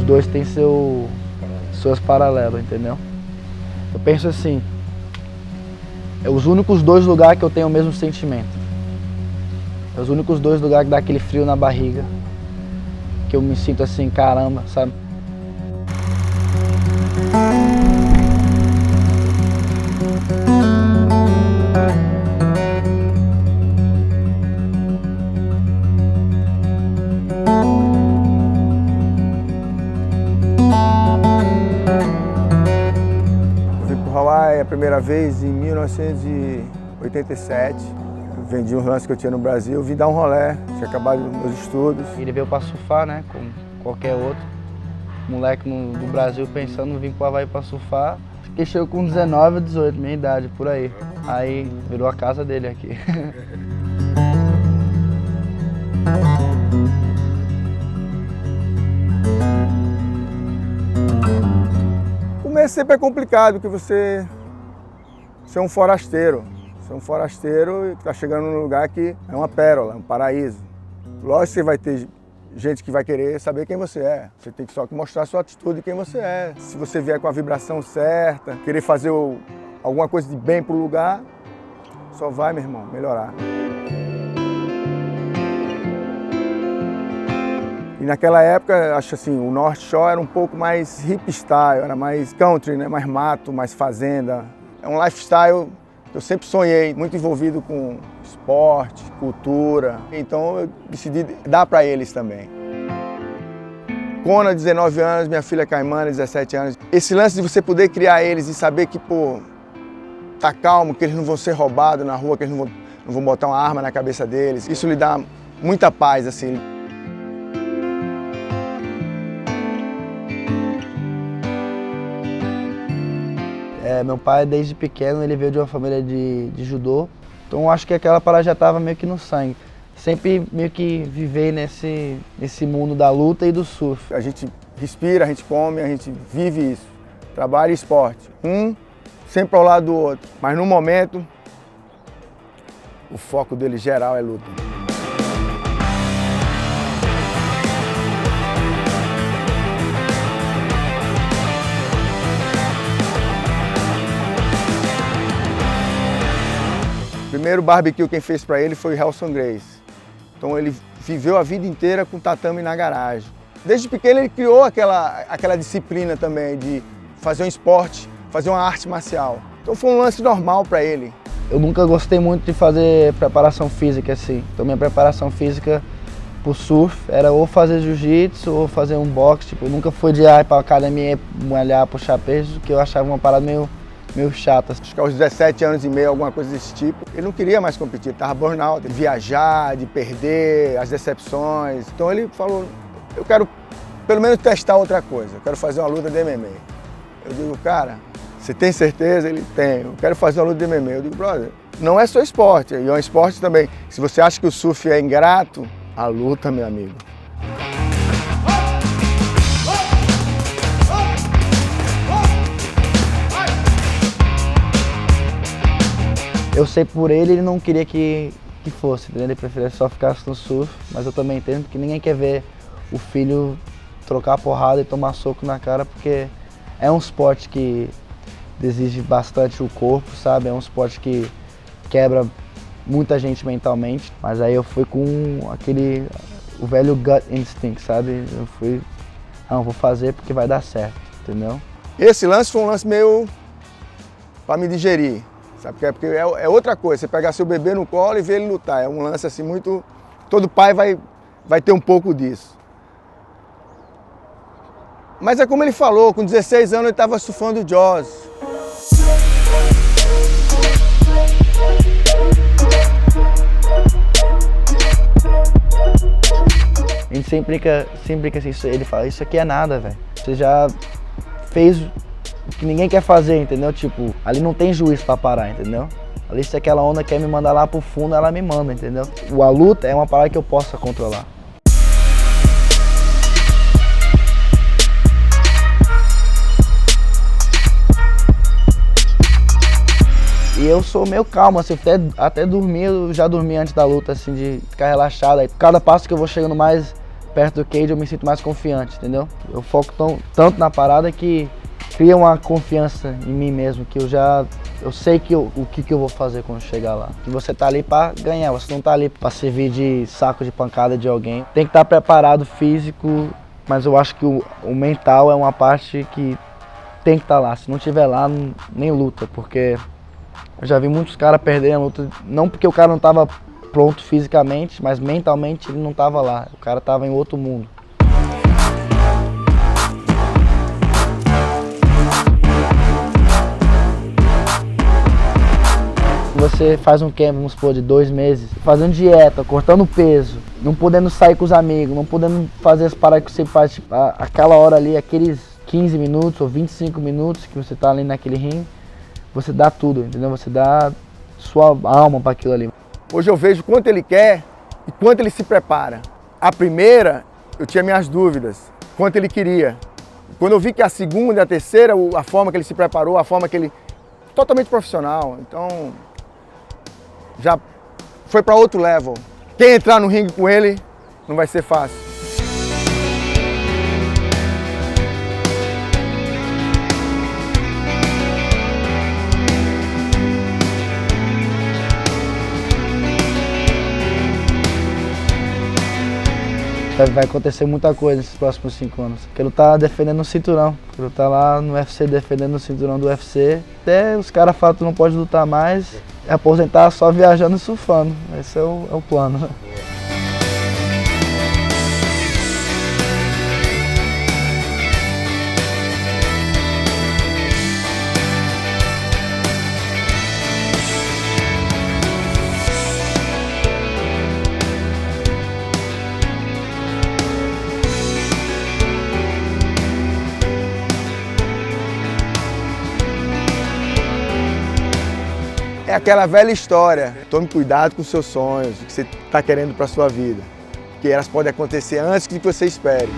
dois têm seus paralelos, entendeu? Eu penso assim, é os únicos dois lugares que eu tenho o mesmo sentimento. É os únicos dois lugares que dá aquele frio na barriga, que eu me sinto assim, caramba, sabe? A primeira vez em 1987, vendi um lance que eu tinha no Brasil, vim dar um rolê, tinha acabado meus estudos. Ele veio para surfar, né, como qualquer outro moleque do Brasil pensando em vir pro Havaí para surfar. Ele chegou com 19, 18, minha idade, por aí. Aí virou a casa dele aqui. O começo sempre é complicado, porque você é um forasteiro. Você é um forasteiro e está chegando num lugar que é uma pérola, um paraíso. Lógico que você vai ter gente que vai querer saber quem você é. Você tem que só mostrar a sua atitude, quem você é. Se você vier com a vibração certa, querer fazer alguma coisa de bem pro lugar, só vai, meu irmão, melhorar. E naquela época, acho assim, o North Shore era um pouco mais hipstyle, era mais country, né? Mais mato, mais fazenda. É um lifestyle que eu sempre sonhei, muito envolvido com esporte, cultura. Então eu decidi dar para eles também. Kona, 19 anos, minha filha Caimana, 17 anos. Esse lance de você poder criar eles e saber que, pô, tá calmo, que eles não vão ser roubados na rua, que eles não vão botar uma arma na cabeça deles. Isso lhe dá muita paz, assim. Meu pai, desde pequeno, ele veio de uma família de judô, então eu acho que aquela parada já estava meio que no sangue. Sempre meio que viver nesse mundo da luta e do surf. A gente respira, a gente come, a gente vive isso. Trabalho e esporte. Um sempre ao lado do outro, mas no momento, o foco dele geral é luta. O primeiro barbecue quem fez para ele foi o Helson Grace. Então ele viveu a vida inteira com tatame na garagem. Desde pequeno ele criou aquela disciplina também de fazer um esporte, fazer uma arte marcial. Então foi um lance normal para ele. Eu nunca gostei muito de fazer preparação física assim. Então minha preparação física pro surf era ou fazer jiu-jitsu ou fazer um boxe. Tipo, eu nunca fui de ir pra academia malhar, puxar peso, que eu achava uma parada meio chata. Acho que aos 17 anos e meio, alguma coisa desse tipo, ele não queria mais competir, ele tava burnout, de viajar, de perder, as decepções. Então ele falou, eu quero pelo menos testar outra coisa, eu quero fazer uma luta de MMA. Eu digo, cara, você tem certeza? Ele tem, eu quero fazer uma luta de MMA. Eu digo, brother, não é só esporte, e é um esporte também. Se você acha que o surf é ingrato, a luta, meu amigo. Eu sei por ele não queria que fosse, entendeu? Ele preferia só ficar no surf, mas eu também entendo que ninguém quer ver o filho trocar porrada e tomar soco na cara, porque é um esporte que exige bastante o corpo, sabe? É um esporte que quebra muita gente mentalmente, mas aí eu fui com o velho gut instinct, sabe? Eu fui, não, vou fazer porque vai dar certo, entendeu? Esse lance foi um lance meio para me digerir. Sabe? Porque é outra coisa, você pegar seu bebê no colo e ver ele lutar. É um lance assim muito... Todo pai vai ter um pouco disso. Mas é como ele falou, com 16 anos ele estava surfando Jaws. A gente sempre brinca assim, ele fala, isso aqui é nada, velho. Você já fez o que ninguém quer fazer, entendeu? Tipo, ali não tem juiz pra parar, entendeu? Ali se aquela onda quer me mandar lá pro fundo, ela me manda, entendeu? A luta é uma parada que eu possa controlar. E eu sou meio calmo, assim, até dormir, eu já dormi antes da luta, assim, de ficar relaxado. Aí cada passo que eu vou chegando mais perto do cage eu me sinto mais confiante, entendeu? Eu foco tanto na parada que cria uma confiança em mim mesmo, que eu sei o que eu vou fazer quando chegar lá. Que você tá ali pra ganhar, você não tá ali pra servir de saco de pancada de alguém. Tem que estar preparado físico, mas eu acho que o mental é uma parte que tem que estar lá. Se não tiver lá, nem luta, porque eu já vi muitos caras perderem a luta, não porque o cara não tava pronto fisicamente, mas mentalmente ele não tava lá, o cara tava em outro mundo. Você faz um camp, vamos supor, de 2 meses, fazendo dieta, cortando peso, não podendo sair com os amigos, não podendo fazer as paradas que você faz, tipo, aquela hora ali, aqueles 15 minutos ou 25 minutos que você tá ali naquele ringue, você dá tudo, entendeu? Você dá sua alma para aquilo ali. Hoje eu vejo quanto ele quer e quanto ele se prepara. A primeira, eu tinha minhas dúvidas, quanto ele queria. Quando eu vi que a segunda e a terceira, a forma que ele se preparou, a forma que ele... totalmente profissional, então já foi para outro level. Quem entrar no ringue com ele não vai ser fácil. Vai acontecer muita coisa nesses próximos 5 anos. Quero estar defendendo o cinturão. Quero estar lá no UFC defendendo o cinturão do UFC. Até os caras falam que não pode lutar mais, é aposentar só viajando e surfando. Esse é o plano. É aquela velha história, tome cuidado com os seus sonhos, o que você está querendo para a sua vida, porque elas podem acontecer antes do que você espere.